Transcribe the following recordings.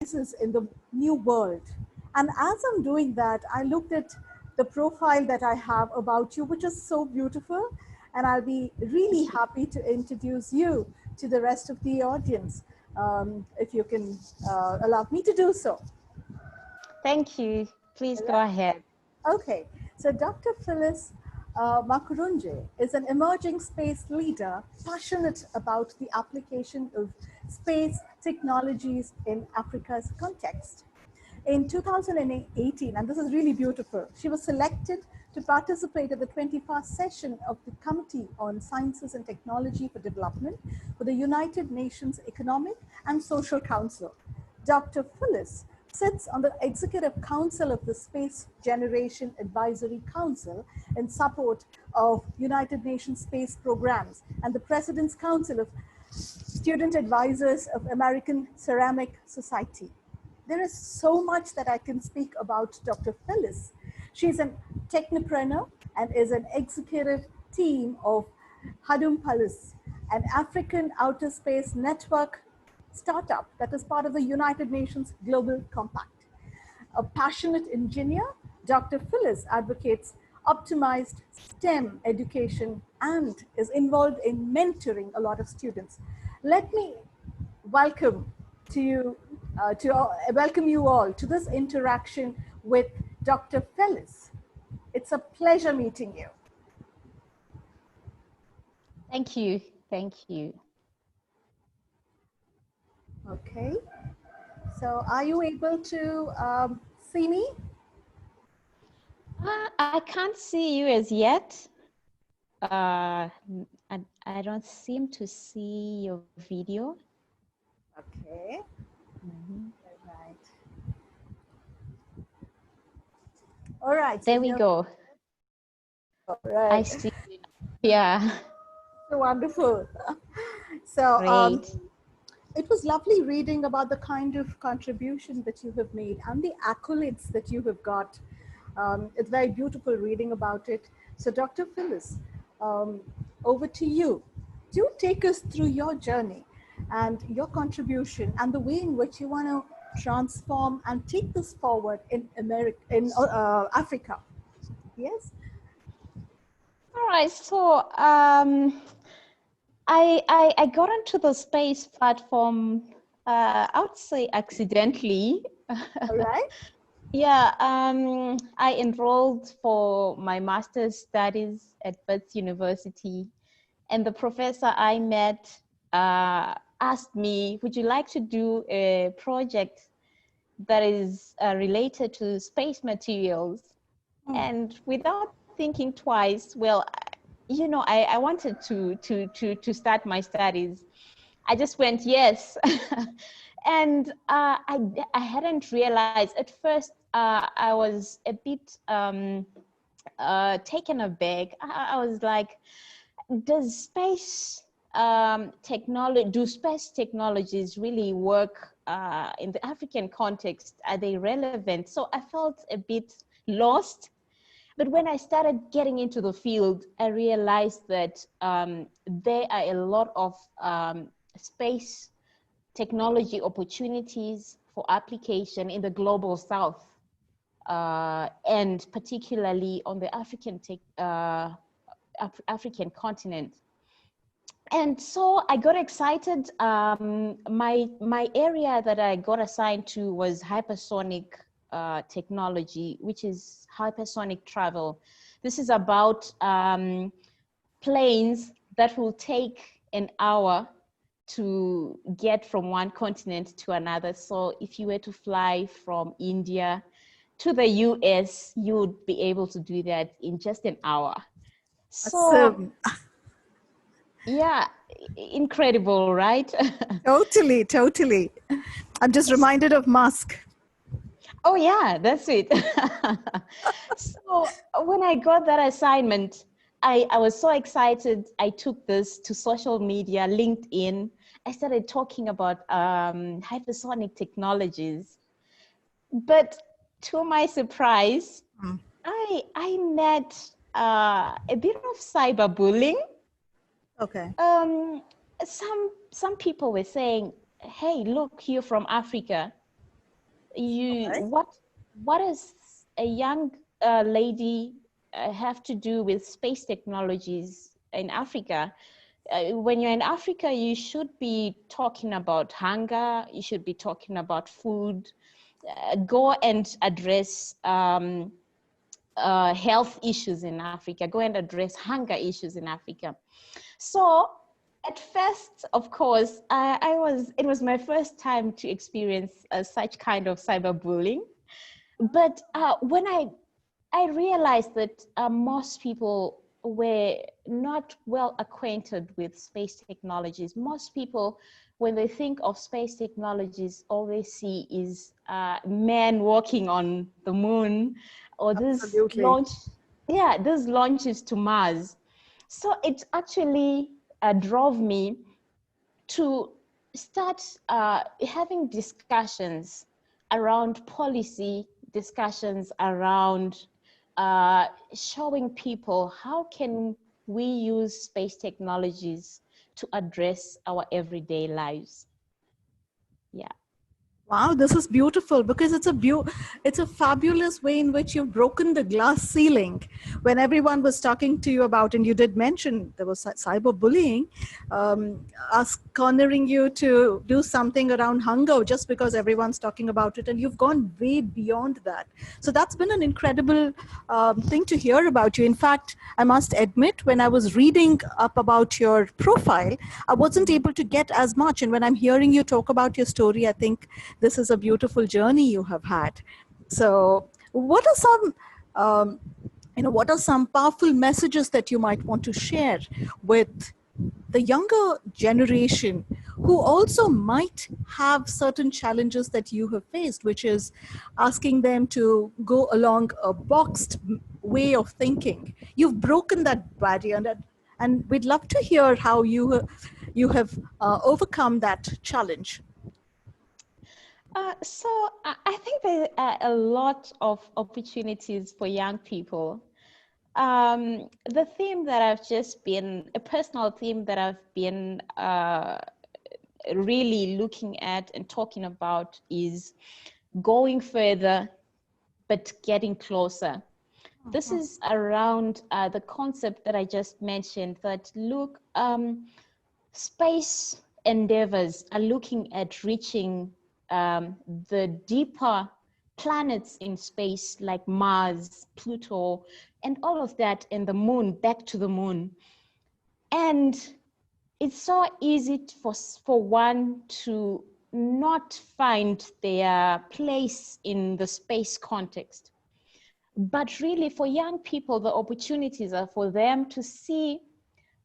spaces in the new world. And as I'm doing that, I looked at the profile that I have about you, which is so beautiful. And I'll be really happy to introduce you to the rest of the audience, if you can allow me to do so. Thank you. Please go ahead. Okay, so Dr. Phyllis Makurunje is an emerging space leader passionate about the application of space technologies in Africa's context. In 2018, and this is really beautiful, she was selected to participate at the 21st session of the Committee on Sciences and Technology for Development for the United Nations Economic and Social Council. Dr. Phyllis sits on the Executive Council of the Space Generation Advisory Council in support of United Nations space programs and the President's Council of Student Advisors of American Ceramic Society. There is so much that I can speak about Dr. Phyllis. She's a technopreneur and is an executive team of Hadum Palace, an African outer space network startup that is part of the United Nations Global Compact. A passionate engineer, Dr. Phyllis advocates optimized STEM education and is involved in mentoring a lot of students. Let me welcome welcome you all to this interaction with Dr. Phyllis. It's a pleasure meeting you. Thank you. Thank you. Okay, so are you able to see me? I can't see you as yet. I don't seem to see your video. Okay. Mm-hmm. All right. There we go. All right. I see. Yeah. Wonderful. So Great. it was lovely reading about the kind of contribution that you have made and the accolades that you have got. It's very beautiful reading about it. So Dr. Phyllis, over to you. Do take us through your journey and your contribution and the way in which you want to transform and take this forward in Africa. Yes. All right. So I got onto the space platform. I would say accidentally. All right. Yeah. I enrolled for my master's studies at Wits University, and the professor I met asked me, "Would you like to do a project that is related to space materials?" And without thinking twice, well, you know, I wanted to start my studies. I just went yes, and I hadn't realized at first. I was a bit taken aback. I was like, does space space technologies really work in the African context? Are they relevant? So I felt a bit lost. But when I started getting into the field, I realized that there are a lot of space technology opportunities for application in the global south, and particularly on the African continent. And so I got excited. My area that I got assigned to was hypersonic technology, which is hypersonic travel. This is about planes that will take an hour to get from one continent to another. So if you were to fly from India to the US, you would be able to do that in just an hour. So, awesome. Yeah, incredible, right? Totally, totally. I'm just reminded of Musk. Oh yeah, that's it. So when I got that assignment, I was so excited. I took this to social media, LinkedIn. I started talking about hypersonic technologies. But to my surprise, I met a bit of cyberbullying. Okay. Some people were saying, "Hey, look, you're from Africa. you Okay. what does a young lady have to do with space technologies in Africa? When you're in Africa, you should be talking about hunger, you should be talking about food. Go and address health issues in Africa, go and address hunger issues in Africa. So at first, of course, it was my first time to experience such kind of cyberbullying. But when I realized that most people were not well acquainted with space technologies. Most people, when they think of space technologies, all they see is men walking on the moon or this Absolutely. launch, yeah, these launches to Mars. So it actually drove me to start having discussions around policy, discussions around showing people how can we use space technologies to address our everyday lives. Yeah. Wow, this is beautiful because it's a fabulous way in which you've broken the glass ceiling. When everyone was talking to you about, and you did mention there was cyberbullying, us cornering you to do something around hunger just because everyone's talking about it, and you've gone way beyond that. So that's been an incredible thing to hear about you. In fact, I must admit, when I was reading up about your profile, I wasn't Mhm. able to get as much. And when I'm hearing you talk about your story, I think this is a beautiful journey you have had. So, what are some, what are some powerful messages that you might want to share with the younger generation who also might have certain challenges that you have faced, which is asking them to go along a boxed way of thinking? You've broken that barrier, and we'd love to hear how you have overcome that challenge. So I think there are a lot of opportunities for young people. The theme that I've just been, a personal theme that I've been really looking at and talking about is going further, but getting closer. This is around the concept that I just mentioned that look, space endeavors are looking at reaching the deeper planets in space like Mars, Pluto, and all of that, and the moon, back to the moon. And it's so easy for one to not find their place in the space context. But really, for young people, the opportunities are for them to see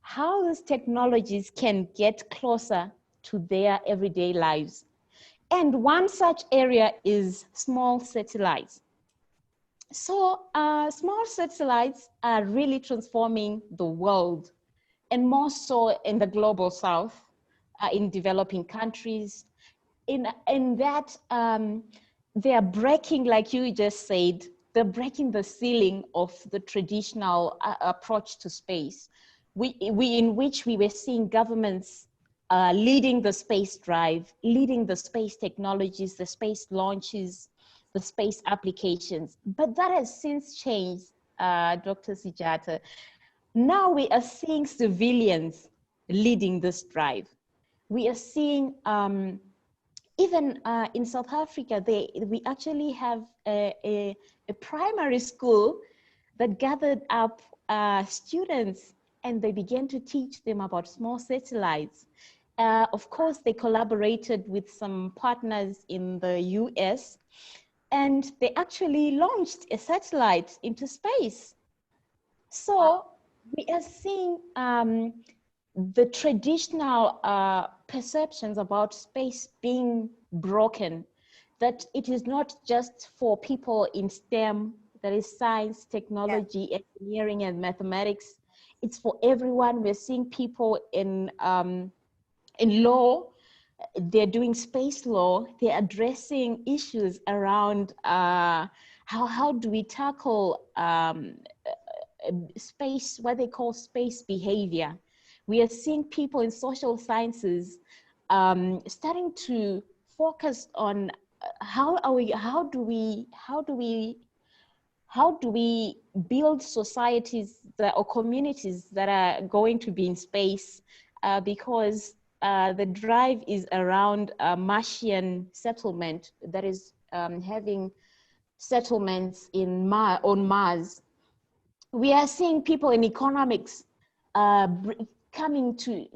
how these technologies can get closer to their everyday lives. And one such area is small satellites. So small satellites are really transforming the world, and more so in the global south, in developing countries. In that, they are breaking, like you just said, they're breaking the ceiling of the traditional approach to space. In which we were seeing governments leading the space drive, leading the space technologies, the space launches, the space applications. But that has since changed, Dr. Sijata. Now we are seeing civilians leading this drive. We are seeing, even in South Africa, we actually have a primary school that gathered up students, and they began to teach them about small satellites. Of course, they collaborated with some partners in the US, and they actually launched a satellite into space. So we are seeing the traditional perceptions about space being broken, that it is not just for people in STEM, that is science, technology, engineering, and mathematics. It's for everyone. We're seeing people in law, they're doing space law, they're addressing issues around how do we tackle space, what they call space behavior. We are seeing people in social sciences starting to focus on how do we build societies that, or communities that are going to be in space, because the drive is around a Martian settlement, that is having settlements on Mars. We are seeing people in economics coming to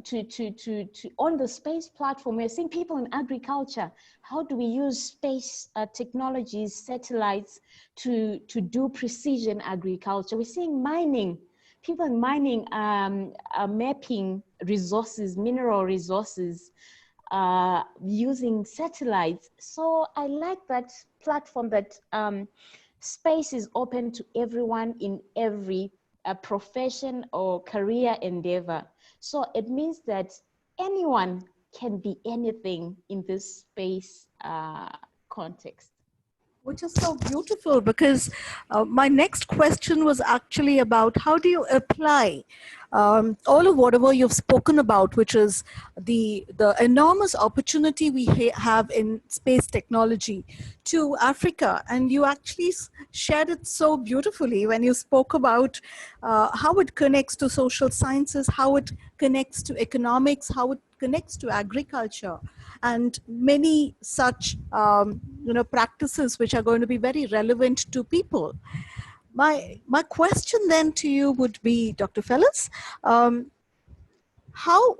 on the space platform. We're seeing people in agriculture. How do we use space technologies, satellites to do precision agriculture? We're seeing mining. People in mining are mapping resources, mineral resources, using satellites. So I like that platform, that space is open to everyone in every profession or career endeavor. So it means that anyone can be anything in this space context. Which is so beautiful, because my next question was actually about how do you apply all of whatever you've spoken about, which is the enormous opportunity we have in space technology, to Africa. And you actually shared it so beautifully when you spoke about how it connects to social sciences, how it connects to economics, how it connects to agriculture, and many such practices which are going to be very relevant to people. My question then to you would be, Dr. Fellis, how,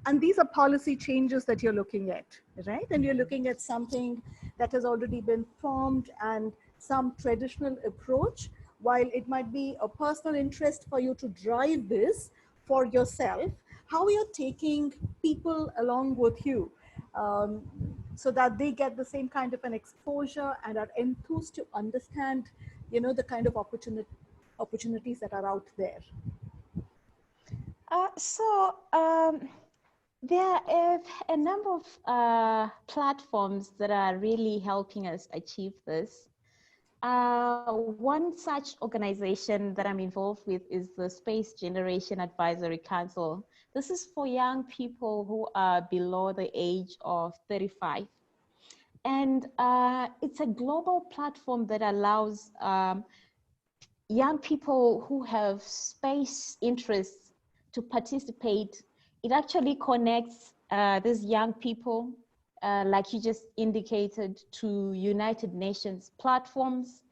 and these are policy changes that you're looking at, right? And you're looking at something that has already been formed and some traditional approach. While it might be a personal interest for you to drive this for yourself, how you're taking people along with you, um, so that they get the same kind of an exposure and are enthused to understand, the kind of opportunities that are out there. There are a number of platforms that are really helping us achieve this. One such organization that I'm involved with is the Space Generation Advisory Council. This is for young people who are below the age of 35. And it's a global platform that allows young people who have space interests to participate. It actually connects these young people, like you just indicated, to United Nations platforms.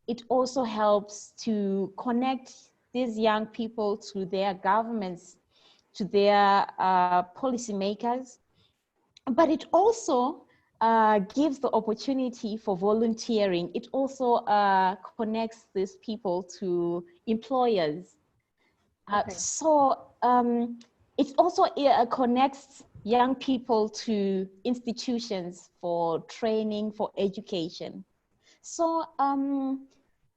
It also helps to connect these young people to their governments, to their policymakers. But it also gives the opportunity for volunteering. It also connects these people to employers. Okay. It also connects young people to institutions for training, for education. So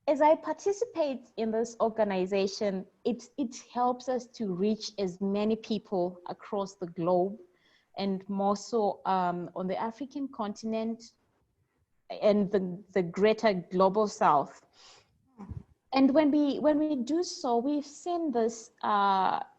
as I participate in this organization, it helps us to reach as many people across the globe, and more so on the African continent and the greater global South. And when we do so, we've seen this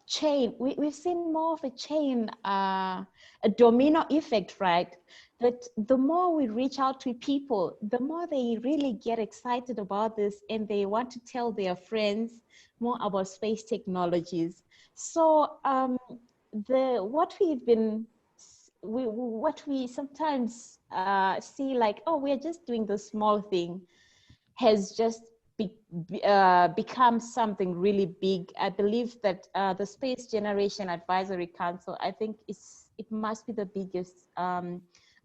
chain. We've seen more of a chain, a domino effect, right? That the more we reach out to people, the more they really get excited about this, and they want to tell their friends more about space technologies. So what we sometimes see, like, oh, we're just doing the small thing, has just become something really big. I believe that the Space Generation Advisory Council, I think it must be the biggest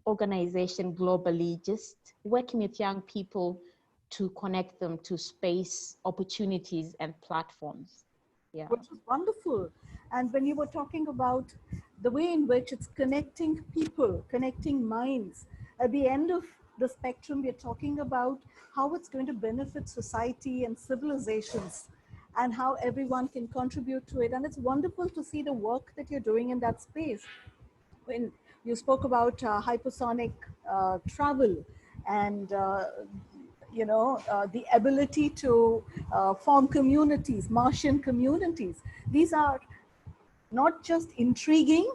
organization globally, just working with young people to connect them to space opportunities and platforms. Yeah. Which is wonderful. And when you were talking about the way in which it's connecting people, connecting minds, at the end of the spectrum, we're talking about how it's going to benefit society and civilizations, and how everyone can contribute to it. And it's wonderful to see the work that you're doing in that space. When you spoke about hypersonic travel, and the ability to form communities, Martian communities. These are not just intriguing,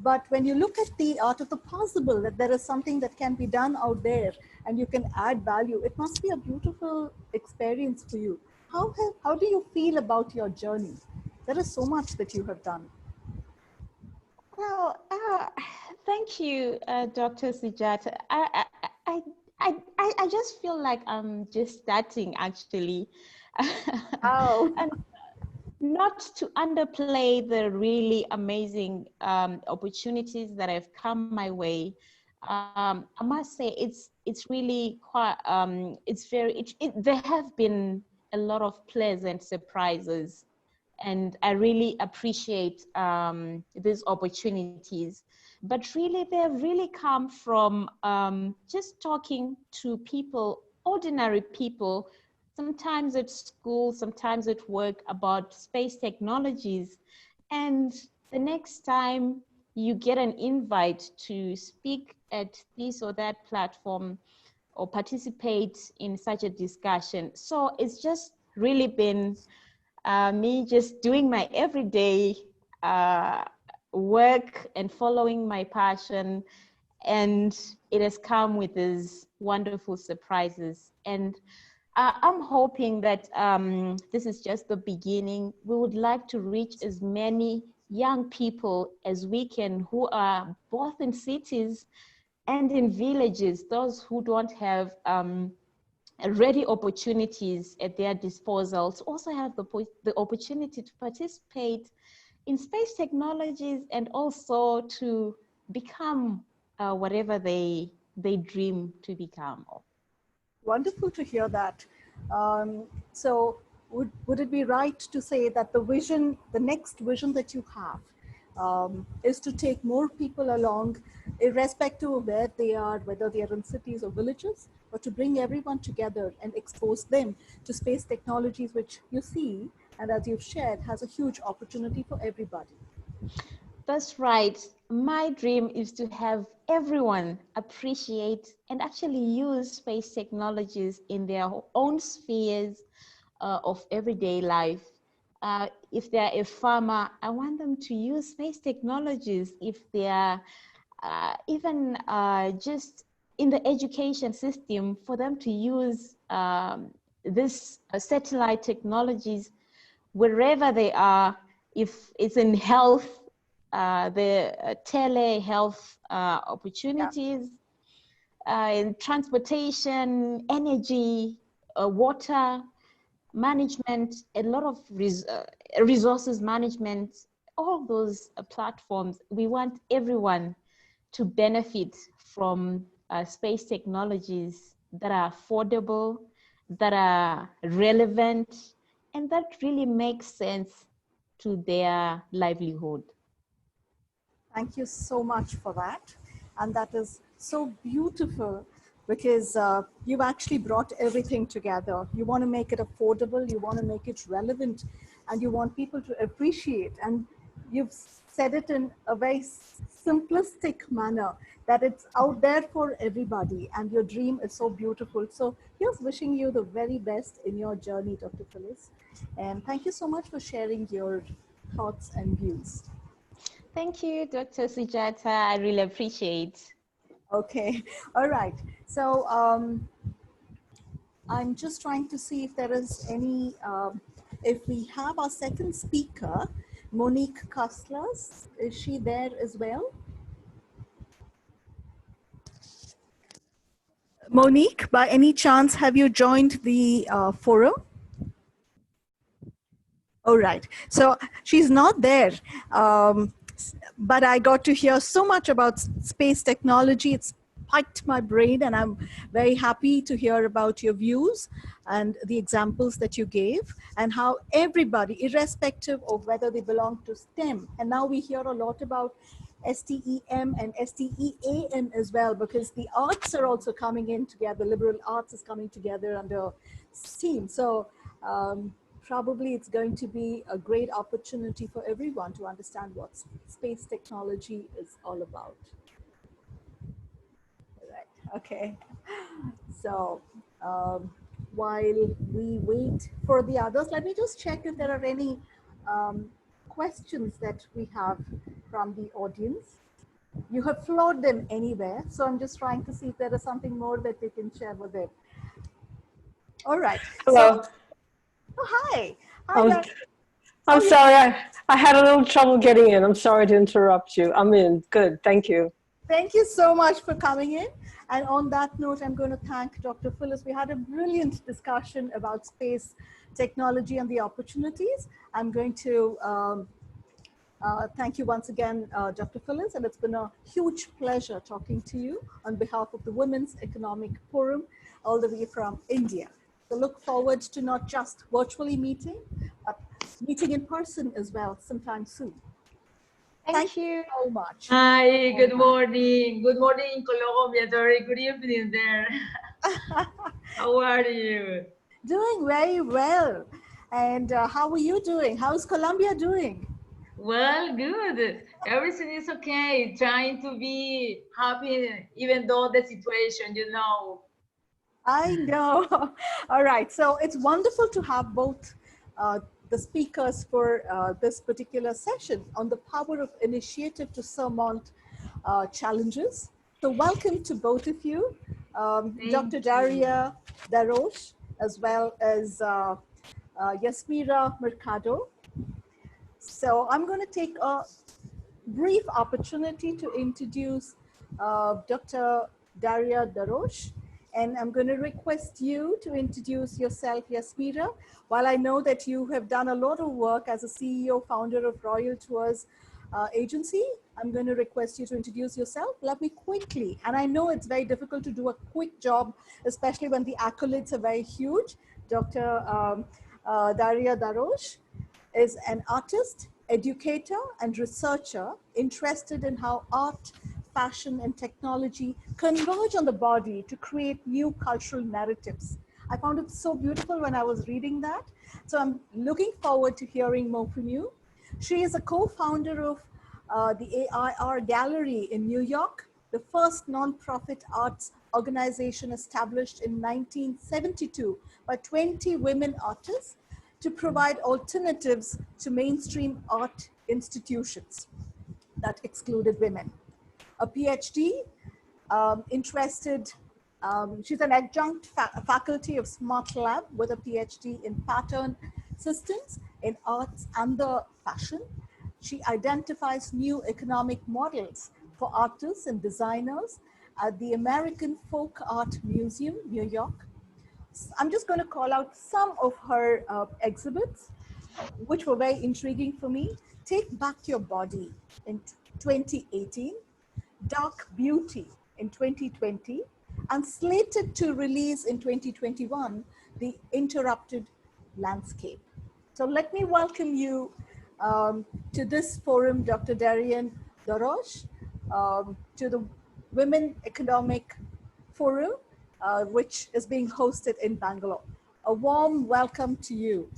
But when you look at the art of the possible, that there is something that can be done out there and you can add value, it must be a beautiful experience for you. How do you feel about your journey? There is so much that you have done. Well, thank you, Dr. Sujata. I just feel like I'm just starting actually. Oh, And not to underplay the really amazing opportunities that have come my way. I must say it's really quite it's very there have been a lot of pleasant surprises, and I really appreciate these opportunities. But really, they have really come from just talking to people, ordinary people, sometimes at school, sometimes at work, about space technologies. And the next time you get an invite to speak at this or that platform or participate in such a discussion. So it's just really been me just doing my everyday uh, work and following my passion. And it has come with these wonderful surprises. And I'm hoping that this is just the beginning. We would like to reach as many young people as we can who are both in cities and in villages, those who don't have ready opportunities at their disposal, to also have the opportunity to participate in space technologies and also to become whatever they dream to become. wonderful to hear that. So, would it be right to say that the vision, the next vision that you have, is to take more people along, irrespective of where they are, whether they are in cities or villages, but to bring everyone together and expose them to space technologies, which you see, and as you've shared, has a huge opportunity for everybody. That's right. My dream is to have everyone appreciate and actually use space technologies in their own spheres of everyday life. If they're a farmer, I want them to use space technologies. If they're even just in the education system, for them to use this satellite technologies wherever they are. If it's in health, the telehealth Yeah. opportunities, in transportation, energy, water management, a lot of resources management, all those platforms. We want everyone to benefit from space technologies that are affordable, that are relevant, and that really makes sense to their livelihood. Thank you so much for that. And that is so beautiful because you've actually brought everything together. You want to make it affordable, you want to make it relevant, and you want people to appreciate. And you've said it in a very simplistic manner that it's out there for everybody. And your dream is so beautiful. So here's wishing you the very best in your journey, Dr. Phyllis. And thank you so much for sharing your thoughts and views. Thank you, Dr. Sujata. I really appreciate. Okay, all right. So I'm just trying to see if there is any, if we have our second speaker, Monique Kaslas. Is she there as well? Monique, by any chance, have you joined the forum? Oh, right. So she's not there. Um, but I got to hear so much about space technology. It's spiked my brain, and I'm very happy to hear about your views and the examples that you gave, and how everybody, irrespective of whether they belong to STEM, and now we hear a lot about STEM and STEAM as well, because the arts are also coming in together. Liberal arts is coming together under STEAM. So probably it's going to be a great opportunity for everyone to understand what space technology is all about. Right. Okay. So while we wait for the others, let me just check if there are any questions that we have from the audience. You have floored them anywhere. So I'm just trying to see if there is something more that they can share with it. All right. So, Hello. oh, hi. I Hi, was, Dar. I'm Oh, yeah. sorry. I had a little trouble getting in. I'm sorry to interrupt you. I'm in. Good. Thank you. Thank you so much for coming in. And on that note, I'm going to thank Dr. Phyllis. We had a brilliant discussion about space technology and the opportunities. I'm going to thank you once again, Dr. Phyllis, and it's been a huge pleasure talking to you on behalf of the Women's Economic Forum, all the way from India. So look forward to not just virtually meeting, but meeting in person as well sometime soon. Thank Thank you you. so much. Hi, good morning. Good morning, Colombia. Very good evening there. How are you? Doing very well. And how are you doing? How's Colombia doing? Well, good. Everything is okay. Trying to be happy, even though the situation, you know. I know. All right. So it's wonderful to have both the speakers for this particular session on the power of initiative to surmount challenges. So welcome to both of you, Thank Dr. you. Daria Darosh, as well as Yasmira Mercado. So I'm going to take a brief opportunity to introduce Dr. Daria Darosh. And I'm going to request you to introduce yourself, Yasmira. While I know that you have done a lot of work as a CEO, founder of Royal Tours Agency, I'm going to request you to introduce yourself. Let me quickly, and I know it's very difficult to do a quick job, especially when the accolades are very huge. Dr. Daria Darosh is an artist, educator, and researcher interested in how art, fashion, and technology converge on the body to create new cultural narratives. I found it so beautiful when I was reading that. So I'm looking forward to hearing more from you. She is a co-founder of the AIR Gallery in New York, the first nonprofit arts organization established in 1972 by 20 women artists to provide alternatives to mainstream art institutions that excluded women. A PhD, interested, she's an adjunct faculty of Smart Lab with a PhD in pattern systems in arts and the fashion. She identifies new economic models for artists and designers at the American Folk Art Museum, New York. I'm just going to call out some of her exhibits, which were very intriguing for me. Take Back Your Body in 2018, Dark Beauty in 2020, and slated to release in 2021, The Interrupted Landscape. So let me welcome you to this forum, Dr. Darian Darosh, to the Women Economic Forum, which is being hosted in Bangalore. A warm welcome to you.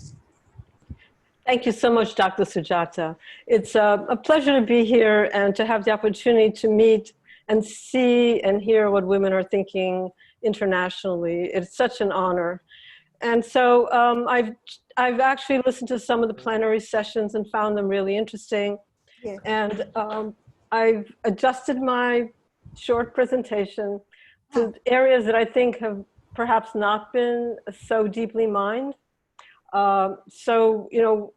Thank you so much, Dr. Sujata. It's a pleasure to be here and to have the opportunity to meet and see and hear what women are thinking internationally. It's such an honor. And so I've actually listened to some of the plenary sessions and found them really interesting. Yes. And I've adjusted my short presentation to areas that I think have perhaps not been so deeply mined. So, you know,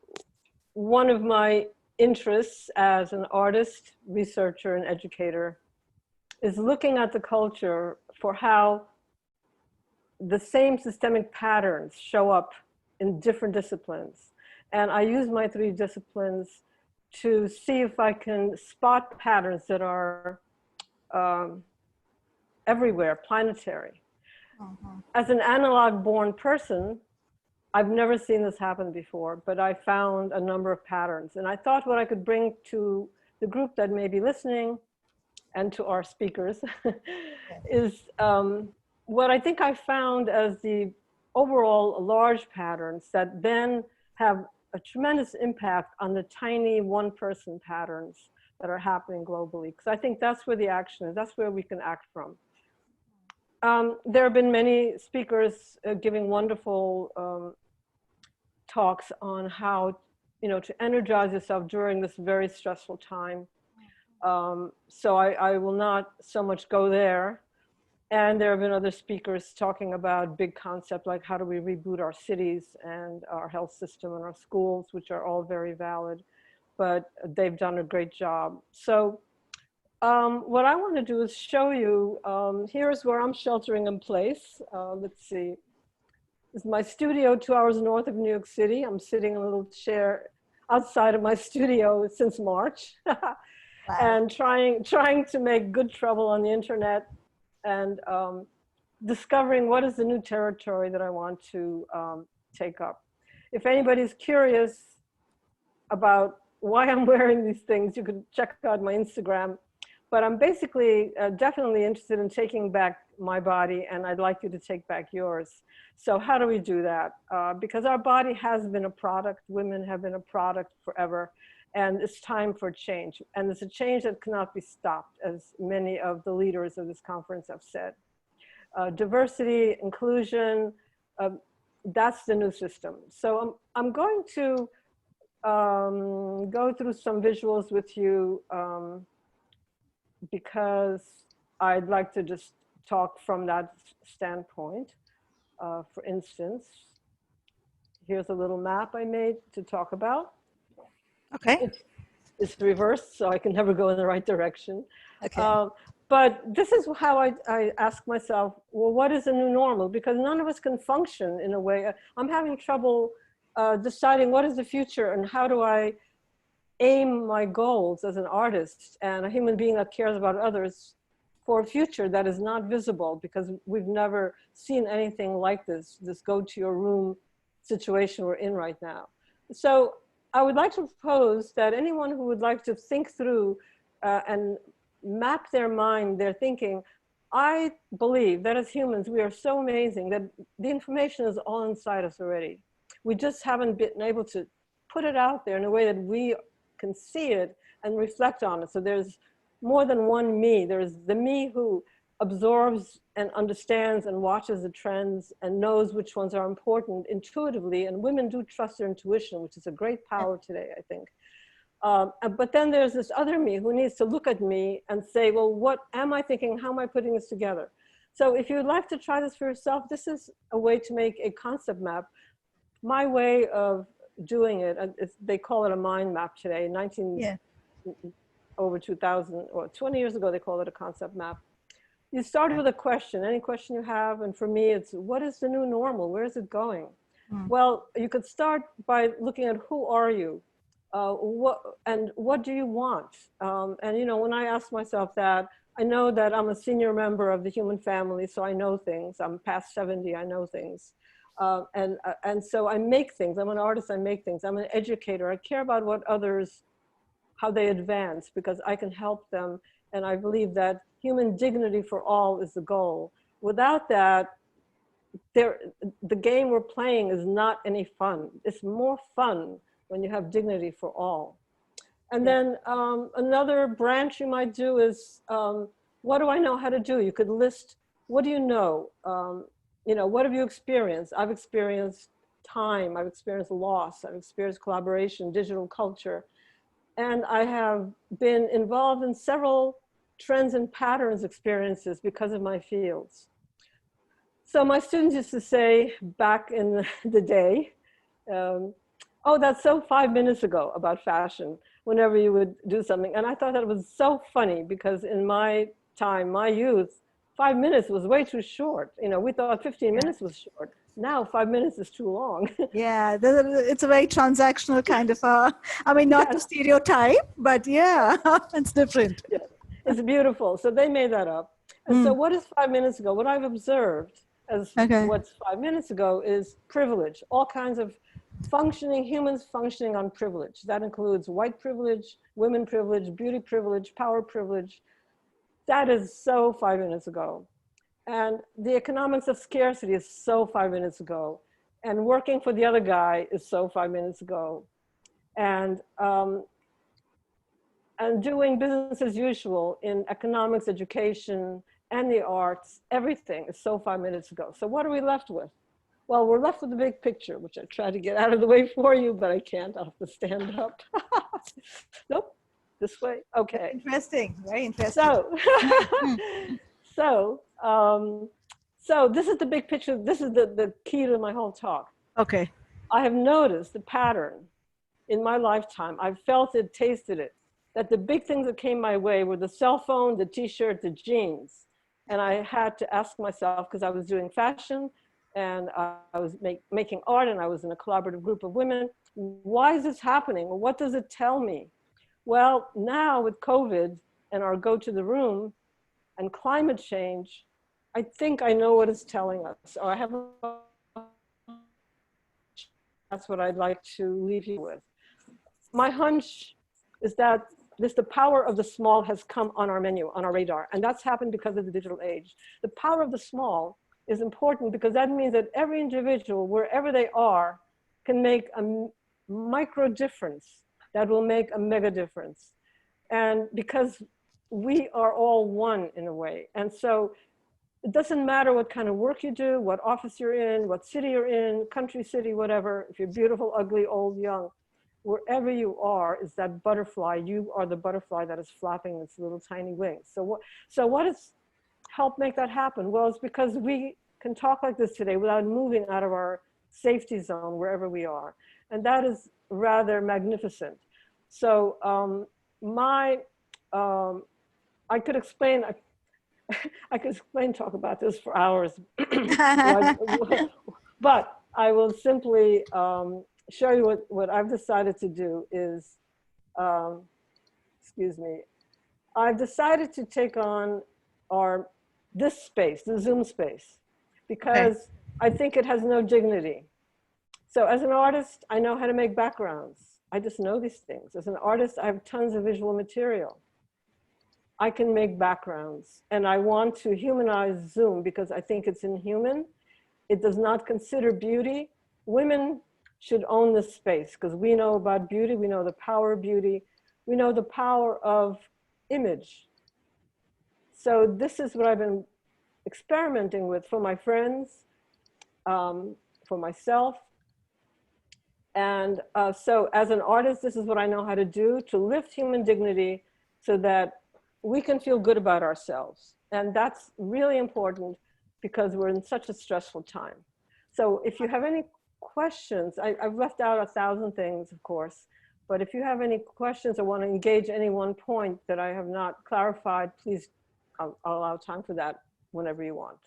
one of my interests as an artist, researcher, and educator is looking at the culture for how the same systemic patterns show up in different disciplines. And I use my three disciplines to see if I can spot patterns that are everywhere, planetary. As an analog born person, I've never seen this happen before, but I found a number of patterns. And I thought what I could bring to the group that may be listening and to our speakers is what I think I found as the overall large patterns that then have a tremendous impact on the tiny one-person patterns that are happening globally. Because I think that's where the action is, that's where we can act from. There have been many speakers giving wonderful talks on how, you know, to energize yourself during this very stressful time. So I will not so much go there. And there have been other speakers talking about big concepts like how do we reboot our cities and our health system and our schools, which are all very valid, but they've done a great job. So what I want to do is show you, here's where I'm sheltering in place. Let's see. This is my studio 2 hours north of New York City. I'm sitting in a little chair outside of my studio since March and trying to make good trouble on the internet and discovering what is the new territory that I want to take up. If anybody's curious about why I'm wearing these things, you could check out my Instagram. But I'm basically definitely interested in taking back my body, and I'd like you to take back yours. So how do we do that? Because our body has been a product, women have been a product forever, and it's time for change. And it's a change that cannot be stopped, as many of the leaders of this conference have said. Diversity, inclusion, that's the new system. So I'm going to go through some visuals with you because I'd like to just talk from that standpoint. For instance, here's a little map I made to talk about. Okay. It's reversed, so I can never go in the right direction. Okay. But this is how I ask myself, well, what is the new normal? Because none of us can function in a way. I'm having trouble deciding what is the future and how do I aim my goals as an artist and a human being that cares about others for a future that is not visible, because we've never seen anything like this go to your room situation we're in right now. So I would like to propose that anyone who would like to think through and map their mind, their thinking, I believe that as humans, we are so amazing that the information is all inside us already. We just haven't been able to put it out there in a way that we can see it and reflect on it. So there's more than one me. There's the me who absorbs and understands and watches the trends and knows which ones are important intuitively. And women do trust their intuition, which is a great power today, I think. But then there's this other me who needs to look at me and say, well, what am I thinking? How am I putting this together? So if you'd like to try this for yourself, this is a way to make a concept map. My way of doing it, they call it a mind map today. Over 2000 or 20 years ago, they called it a concept map. You start with a question, any question you have. And for me, it's what is the new normal? Where is it going? Well, you could start by looking at who are you? What do you want? And you know, when I ask myself that, I know that I'm a senior member of the human family, so I know things. I'm past 70, I know things. And so I make things. I'm an artist, I make things. I'm an educator. I care about what others, how they advance, because I can help them. And I believe that human dignity for all is the goal. Without that, the game we're playing is not any fun. It's more fun when you have dignity for all. And then another branch you might do is, what do I know how to do? You could list, what do you know? You know, what have you experienced? I've experienced time, I've experienced loss, I've experienced collaboration, digital culture. And I have been involved in several trends and patterns experiences because of my fields. So my students used to say back in the day, oh, that's so 5 minutes ago about fashion, whenever you would do something. And I thought that was so funny because in my time, my youth, 5 minutes was way too short. You know, we thought 15 minutes was short. Now 5 minutes is too long. Yeah, it's a very transactional kind of, I mean, not to stereotype, but yeah, it's different. Yeah, it's beautiful. So they made that up. And so what is 5 minutes ago? What I've observed as what's 5 minutes ago is privilege, all kinds of functioning, humans functioning on privilege. That includes white privilege, women privilege, beauty privilege, power privilege. That is so 5 minutes ago. And the economics of scarcity is so 5 minutes ago. And working for the other guy is so 5 minutes ago. And doing business as usual in economics, education, and the arts, everything is so 5 minutes ago. So what are we left with? Well, we're left with the big picture, which I tried to get out of the way for you, but I can't. I'll have to stand up. Nope. This way? Okay. Interesting, very interesting. So this is the big picture. This is the key to my whole talk. Okay. I have noticed the pattern in my lifetime. I've felt it, tasted it, that the big things that came my way were the cell phone, the t-shirt, the jeans. And I had to ask myself, because I was doing fashion and I was making art and I was in a collaborative group of women, why is this happening? Well, what does it tell me? Well, now with COVID and our go to the room and climate change, I think I know what it's telling us. Or I have that's what I'd like to leave you with. My hunch is that the power of the small has come on our menu, on our radar, and that's happened because of the digital age. The power of the small is important because that means that every individual, wherever they are, can make a micro difference that will make a mega difference. And because we are all one in a way. And so it doesn't matter what kind of work you do, what office you're in, what city you're in, country, city, whatever, if you're beautiful, ugly, old, young, wherever you are is that butterfly. You are the butterfly that is flapping its little tiny wings. So what has helped make that happen? Well, it's because we can talk like this today without moving out of our safety zone wherever we are. And that is rather magnificent. So I could explain, talk about this for hours, but I will simply show you what I've decided to do is, excuse me, I've decided to take on this space, the Zoom space, because I think it has no dignity. So as an artist, I know how to make backgrounds. I just know these things. As an artist, I have tons of visual material. I can make backgrounds, and I want to humanize Zoom because I think it's inhuman. It does not consider beauty. Women should own this space because we know about beauty. We know the power of beauty. We know the power of image. So this is what I've been experimenting with for my friends, for myself. And so as an artist, this is what I know how to do to lift human dignity so that we can feel good about ourselves. And that's really important because we're in such a stressful time. So if you have any questions, I've left out 1,000 things, of course, but if you have any questions or want to engage any one point that I have not clarified, please, I'll allow time for that whenever you want.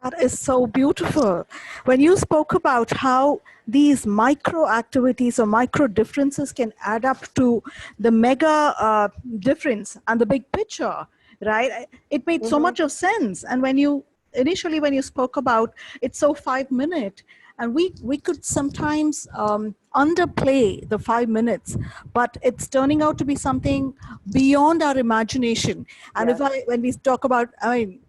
That is so beautiful. When you spoke about how these micro activities or micro differences can add up to the mega difference and the big picture, right? It made so much of sense. And when you initially, when you spoke about it's so 5 minutes, and we could sometimes underplay the 5 minutes, but it's turning out to be something beyond our imagination. And Yes. when we talk about,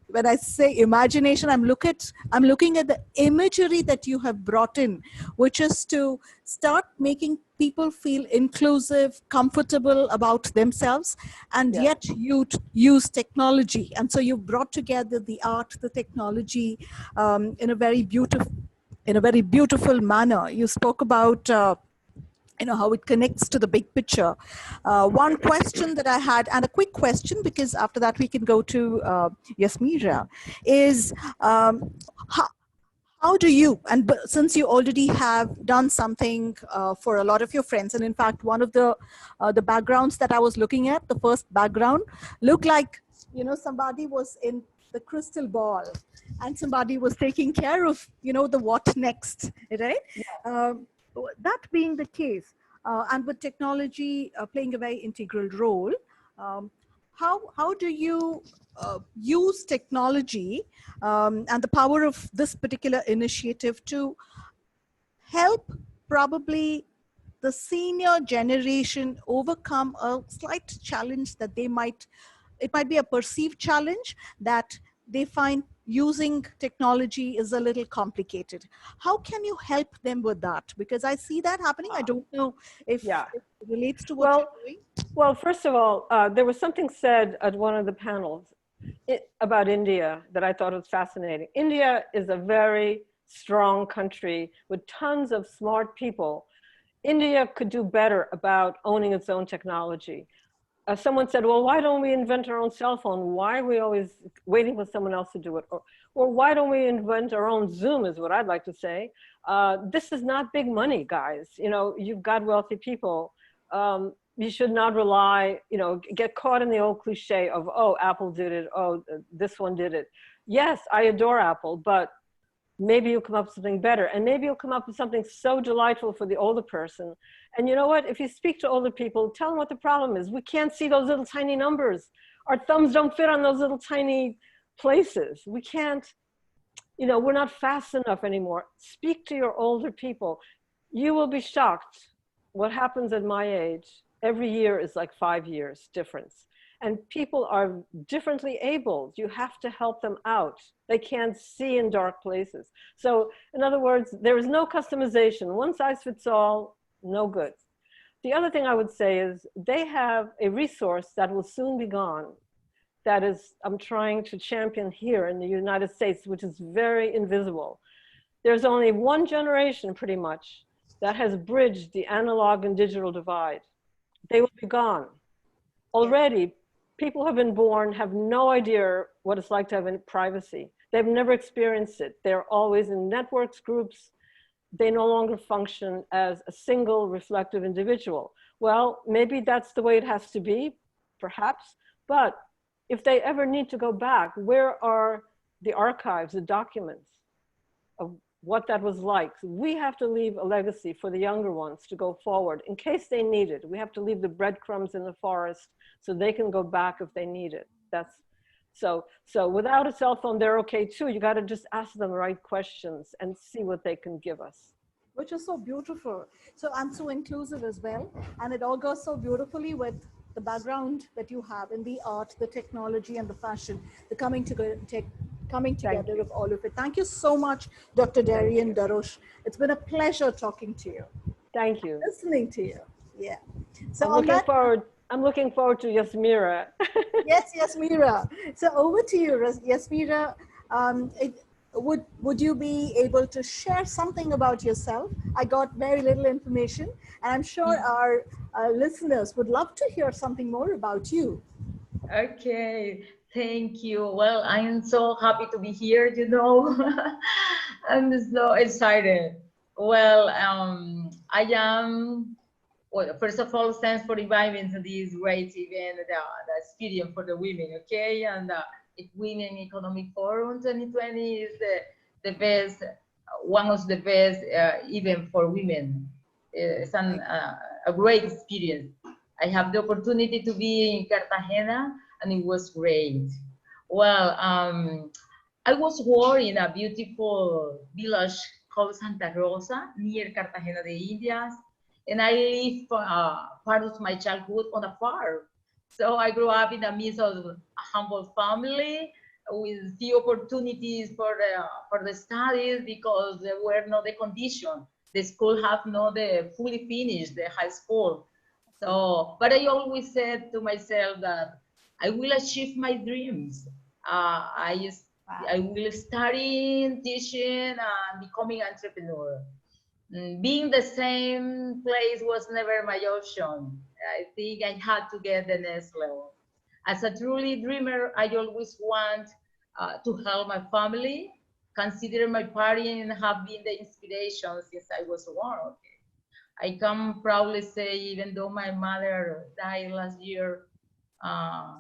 when I say imagination, I'm looking at the imagery that you have brought in, which is to start making people feel inclusive, comfortable about themselves, and Yes. yet you use technology. And so you brought together the art, the technology in a very beautiful manner. You spoke about how it connects to the big picture. One question that I had, and a quick question, because after that we can go to Yasmira, is how do you, and since you already have done something for a lot of your friends, and in fact, one of the backgrounds that I was looking at, the first background, looked like, somebody was in the crystal ball and somebody was taking care of, the what next, right? Yeah. That being the case, and with technology playing a very integral role, how do you use technology and the power of this particular initiative to help probably the senior generation overcome a slight challenge that it might be a perceived challenge that they find using technology is a little complicated? How can you help them with that? Because I see that happening. I don't know if it relates to what you're doing. Well, first of all, there was something said at one of the panels about India that I thought was fascinating. India is a very strong country with tons of smart people. India could do better about owning its own technology. someone said, well, why don't we invent our own cell phone? Why are we always waiting for someone else to do it? Or why don't we invent our own Zoom is what I'd like to say. This is not big money, guys. You know, you've got wealthy people. You should not rely, you know, get caught in the old cliche of, oh, Apple did it. Oh, this one did it. Yes, I adore Apple, but maybe you'll come up with something better. And maybe you'll come up with something so delightful for the older person. And you know what? If you speak to older people, tell them what the problem is. We can't see those little tiny numbers. Our thumbs don't fit on those little tiny places. We can't, you know, we're not fast enough anymore. Speak to your older people. You will be shocked. What happens at my age, every year is like 5 years difference. And people are differently abled. You have to help them out. They can't see in dark places. So in other words, there is no customization. One size fits all, no good. The other thing I would say is they have a resource that will soon be gone. That is, I'm trying to champion here in the United States, which is very invisible. There's only one generation pretty much that has bridged the analog and digital divide. They will be gone. Already, people who have been born have no idea what it's like to have any privacy. They've never experienced it. They're always in networks, groups. They no longer function as a single reflective individual. Well, maybe that's the way it has to be, perhaps. But if they ever need to go back, where are the archives, the documents of what that was like? We have to leave a legacy for the younger ones to go forward in case they need it. We have to leave the breadcrumbs in the forest so they can go back if they need it. That's so without a cell phone, they're okay too. You got to just ask them the right questions and see what they can give us. Which is so beautiful. So and so inclusive as well. And it all goes so beautifully with the background that you have in the art, the technology, and the fashion, the coming together of all of it. Thank you so much, Dr. Darian Darosh. It's been a pleasure talking to you. Thank you. Listening to you. Yeah. So I'm looking forward to Yasmira. Yes, Yasmira. So over to you, Yasmira. Would you be able to share something about yourself? I got very little information, and I'm sure our listeners would love to hear something more about you. Okay, thank you. Well, I am so happy to be here, you know. I'm so excited. Well, I am, well, first of all, thanks for inviting me to this great event, the experience for the women, okay? And Women Economic Forum 2020 is the best, one of the best event for women. It's a great experience. I have the opportunity to be in Cartagena, and it was great. Well, I was born in a beautiful village called Santa Rosa near Cartagena de Indias, and I lived part of my childhood on a farm. So I grew up in the midst of a humble family with few opportunities for the studies because there were not the condition. The school have not fully finished the high school. So, but I always said to myself that I will achieve my dreams. I will study, teaching, and becoming an entrepreneur. Being the same place was never my option. I think I had to get the next level. As a truly dreamer, I always want to help my family, consider my parents and have been the inspiration since I was born. Okay. I can proudly say, even though my mother died last year,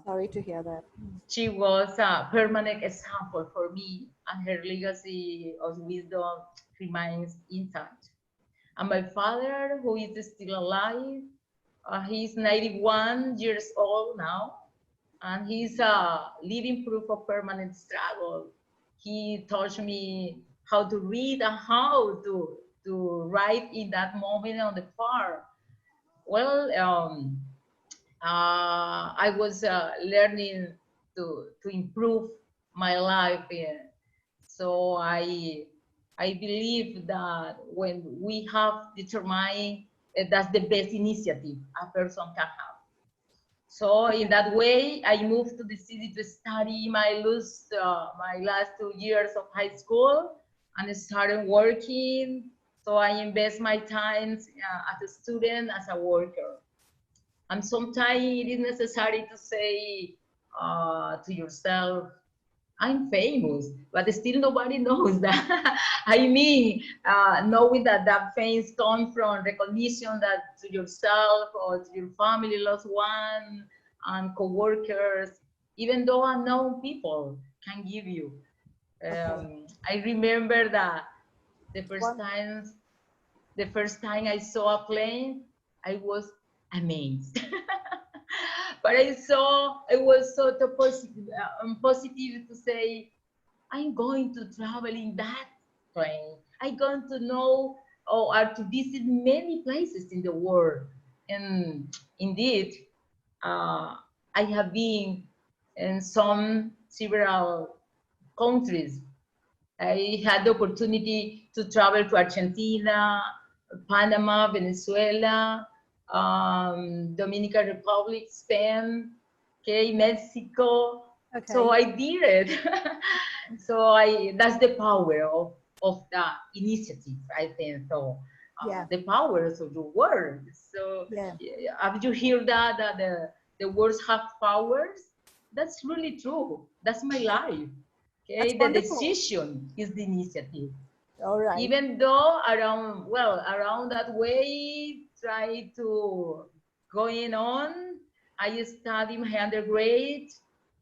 sorry to hear that. She was a permanent example for me, and her legacy of wisdom remains intact. And my father, who is still alive, he's 91 years old now, and he's a living proof of permanent struggle. He taught me how to read and how to write in that moment on the farm. Well, I was learning to improve my life. So I believe that when we have determined that's the best initiative a person can have. So in that way, I moved to the city to study my last 2 years of high school and started working. So I invest my time as a student, as a worker. And sometimes it is necessary to say to yourself, I'm famous, but still nobody knows that. I mean, knowing that that fame comes from recognition that to yourself or to your family, loved one, and coworkers, even though unknown people can give you. Okay. I remember that the first One. time, the first time I saw a plane, I was amazed. But I saw, I was sort of positive to say, I'm going to travel in that plane. I'm going to know or to visit many places in the world. And indeed, I have been in several countries. I had the opportunity to travel to Argentina, Panama, Venezuela, Dominican Republic, Spain, okay, Mexico. So Okay. I did it. So that's the power of the initiative, I think. So Yeah. the powers of the word. So Yeah. have you heard that the words have powers? That's really true. That's my life. That's Okay, the wonderful. decision is the initiative. All right. Even though around that way, try to going on. I studied my undergrad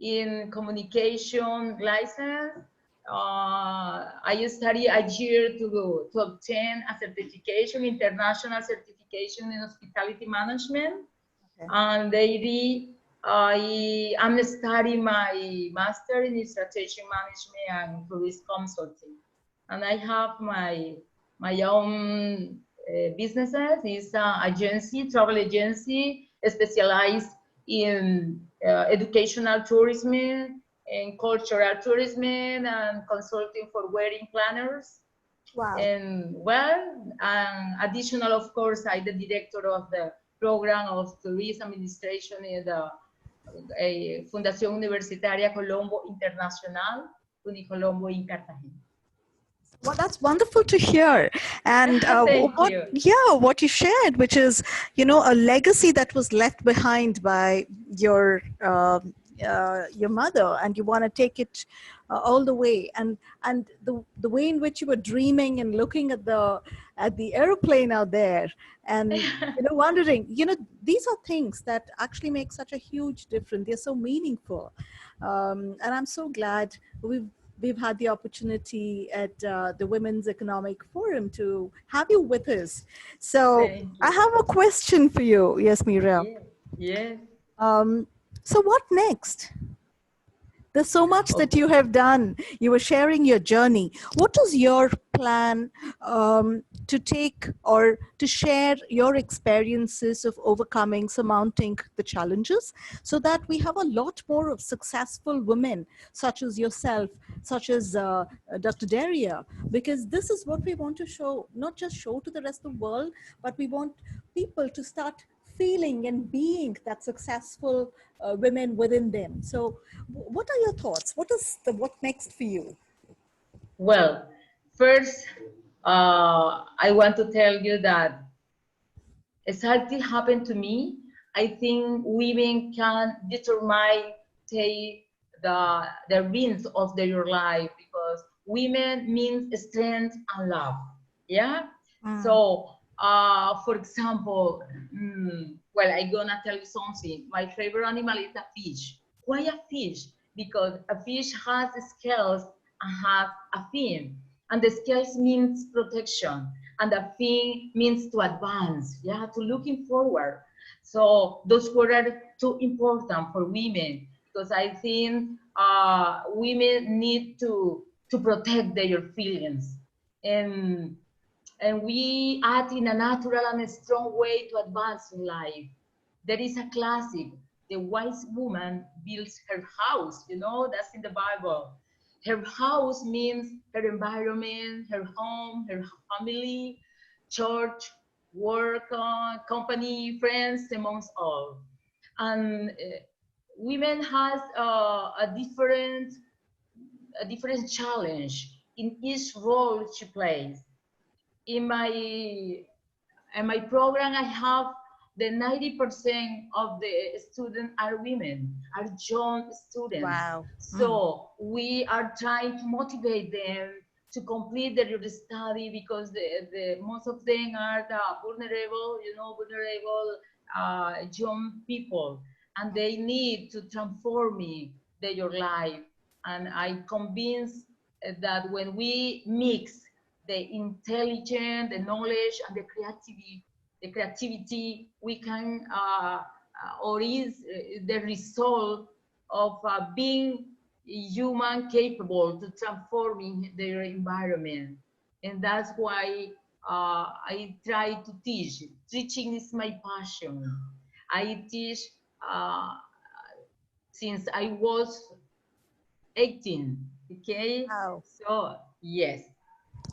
in communication license. I studied a year to obtain a certification, international certification in hospitality management. Okay. And lately, I am studying my master in strategic management and tourist consulting. And I have my own businesses. It's an agency, travel agency, specialized in educational tourism and cultural tourism and consulting for wedding planners. Wow. And well, additional, of course, I'm the director of the program of tourism administration in the Fundación Universitaria Colombo Internacional, Unicolombo in Cartagena. Well, that's wonderful to hear. And Thank what, you. yeah, what you shared, which is, a legacy that was left behind by your mother, and you want to take it all the way. And the way in which you were dreaming and looking at the airplane out there, and wondering, these are things that actually make such a huge difference. They're so meaningful, and I'm so glad we've had the opportunity at the Women's Economic Forum to have you with us. So Thank I you. have a question for you, yes, Mira. Yeah. Yes. So what next? There's so much that Okay. you have done. You were sharing your journey. What is your plan to take or to share your experiences of overcoming, surmounting the challenges so that we have a lot more of successful women such as yourself, such as Dr. Daria? Because this is what we want to show, not just show to the rest of the world, but we want people to start feeling and being that successful women within them. So what are your thoughts? What next for you? Well, first, I want to tell you that exactly happened to me. I think women can determine take the reins of their life because women means strength and love. Yeah. Mm. So, for example, well, I'm gonna tell you something. My favorite animal is a fish. Why a fish? Because a fish has scales and has a fin, and the scales means protection and the thing means to advance, yeah, to looking forward. So those words are too important for women because I think women need to protect their feelings, and and we act in a natural and a strong way to advance in life. There is a classic, the wise woman builds her house, that's in the Bible. Her house means her environment, her home, her family, church, work, company, friends, amongst all. And women has a different challenge in each role she plays. In my program, I have the 90% of the students are women, are young students. Wow. So we are trying to motivate them to complete their study, because the most of them are the vulnerable, vulnerable young people, and they need to transform their life. And I convinced that when we mix the intelligence, the knowledge, and the creativity, we can, or is the result of being human capable to transforming their environment. And that's why I try to teach. Teaching is my passion. I teach uh, since I was 18. Okay, Wow. so yes.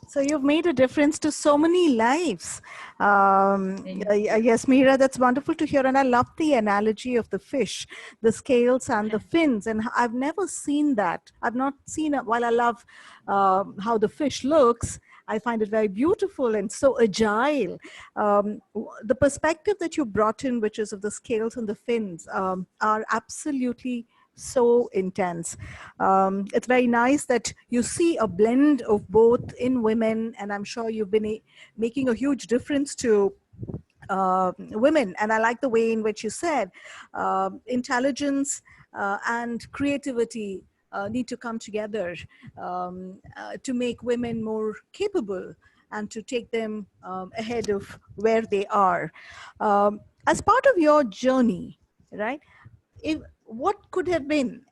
So you've made a difference to so many lives. Thank you. Yes, Mira, that's wonderful to hear. And I love the analogy of the fish, the scales and the fins. And I've never seen that. I've not seen it. While I love how the fish looks, I find it very beautiful and so agile. The perspective that you brought in, which is of the scales and the fins, are absolutely so intense. It's very nice that you see a blend of both in women, and I'm sure you've been making a huge difference to women. And I like the way in which you said intelligence and creativity need to come together to make women more capable and to take them ahead of where they are. As part of your journey, right? What could have been,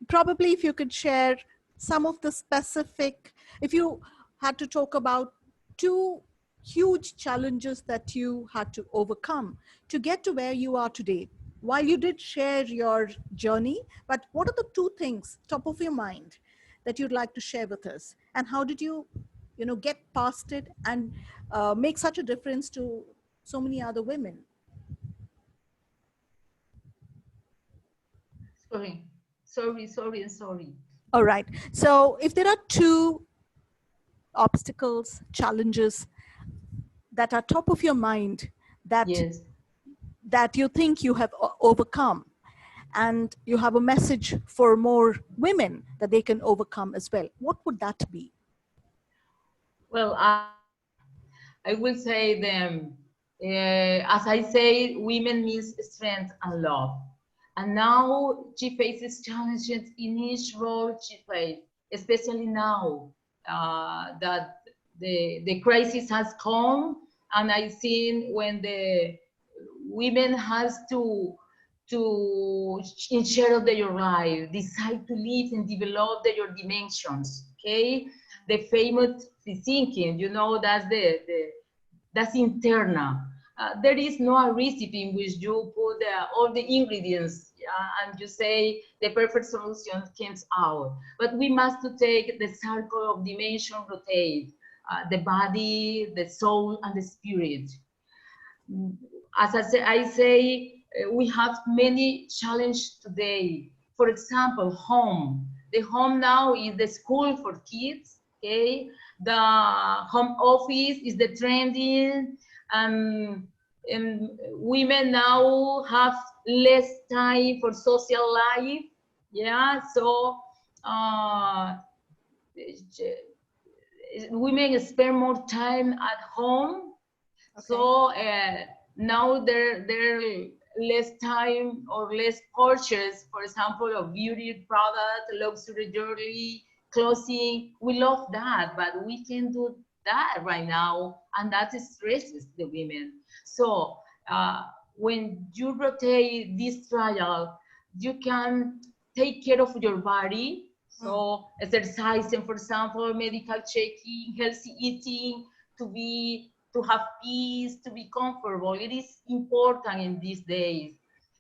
probably if you could share some of the specific, if you had to talk about two huge challenges that you had to overcome to get to where you are today. While you did share your journey, but what are the two things top of your mind that you'd like to share with us, and how did you, get past it and make such a difference to so many other women? Sorry. All right. So if there are two obstacles, challenges that are top of your mind that Yes. that you think you have overcome, and you have a message for more women that they can overcome as well, what would that be? Well, I will say them, as I say, women means strength and love. And now she faces challenges in each role she plays, especially now that the crisis has come. And I've seen when the women has to in share of their life, decide to live and develop their dimensions. Okay, the famous thinking, that's internal. There is no recipe in which you put all the ingredients and you say the perfect solution comes out. But we must to take the circle of dimension rotate, the body, the soul, and the spirit. As I say, we have many challenges today. For example, home. The home now is the school for kids. Okay, the home office is the trending, and women now have less time for social life. Yeah, so women spend more time at home. Okay. So now there less time or less purchase, for example, of beauty product, luxury jewelry, clothing. We love that, but we can do that right now, and that stresses the women. So when you rotate this trial, you can take care of your body. So exercising, for example, medical checking, healthy eating, to have peace, to be comfortable. It is important in these days.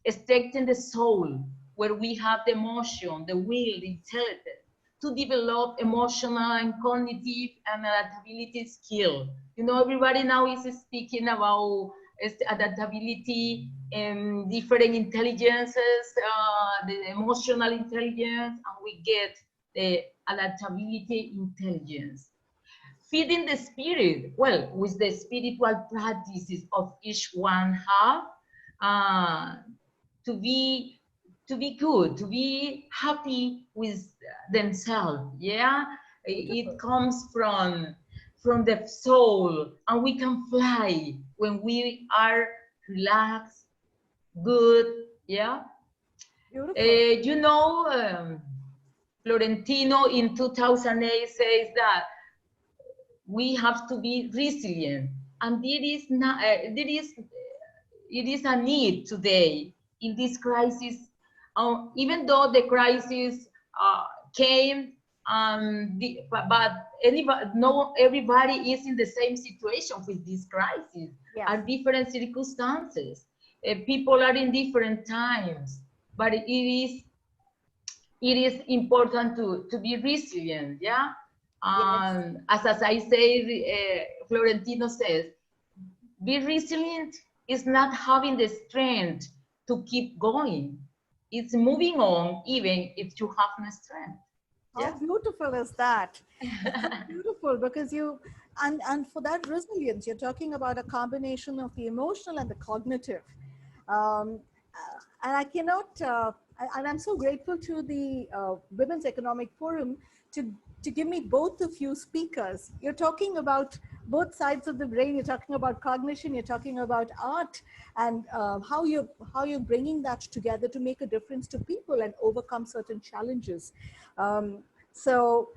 Strengthen the soul, where we have the emotion, the will, the intelligence, to develop emotional and cognitive and adaptability skill. Everybody now is speaking about adaptability and different intelligences, the emotional intelligence, and we get the adaptability intelligence. feeding the spirit, well, with the spiritual practices of each one have, to be good, to be happy with themselves. Yeah, it comes from the soul, and we can fly when we are relaxed, good. Yeah. Beautiful. You know, Florentino in 2008 says that we have to be resilient, and there is not, it is a need today in this crisis. Even though the crisis came, but anybody, no, everybody is in the same situation with this crisis. Yes. Are different circumstances. People are in different times, but it is important to be resilient. Yeah. Yes. As I say, Florentino says, be resilient is not having the strength to keep going. It's moving on even if you have no strength. How beautiful is that? It's so beautiful because you, and for that resilience, you're talking about a combination of the emotional and the cognitive. And I cannot, and I'm so grateful to the Women's Economic Forum to give me both of you speakers. You're talking about both sides of the brain. You're talking about cognition. You're talking about art, and how you're bringing that together to make a difference to people and overcome certain challenges. So,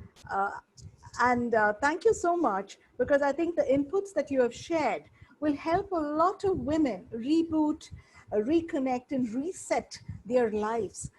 thank you so much, because I think the inputs that you have shared will help a lot of women reboot, reconnect, and reset their lives,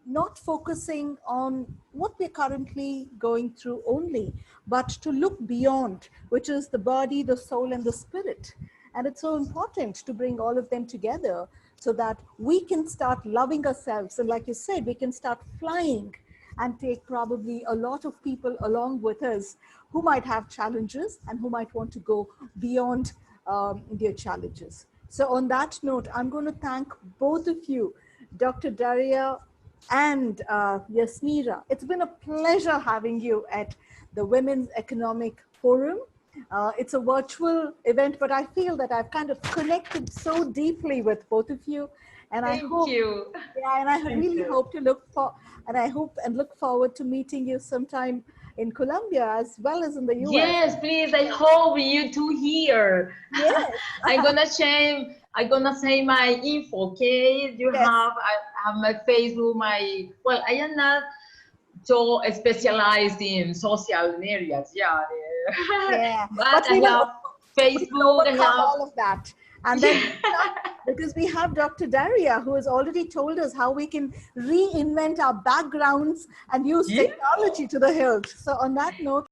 not focusing on what we're currently going through only, but to look beyond, which is the body, the soul, and the spirit. And it's so important to bring all of them together so that we can start loving ourselves. And like you said, we can start flying and take probably a lot of people along with us who might have challenges and who might want to go beyond their challenges. So on that note, I'm going to thank both of you, Dr. Daria and Yasmira. It's been a pleasure having you at the Women's Economic Forum. It's a virtual event, but I feel that I've kind of connected so deeply with both of you. And Thank you. Yeah, and I really hope to look forward to meeting you sometime in Colombia as well as in the US. Yes, please. I hope you two here. Yes. I'm gonna say my info. Okay, I have my Facebook. Well, I am not so specialized in social areas. Yeah. Yeah. But I have Facebook. I have all of that. And then because we have Dr. Daria, who has already told us how we can reinvent our backgrounds and use technology to the hilt. So on that note,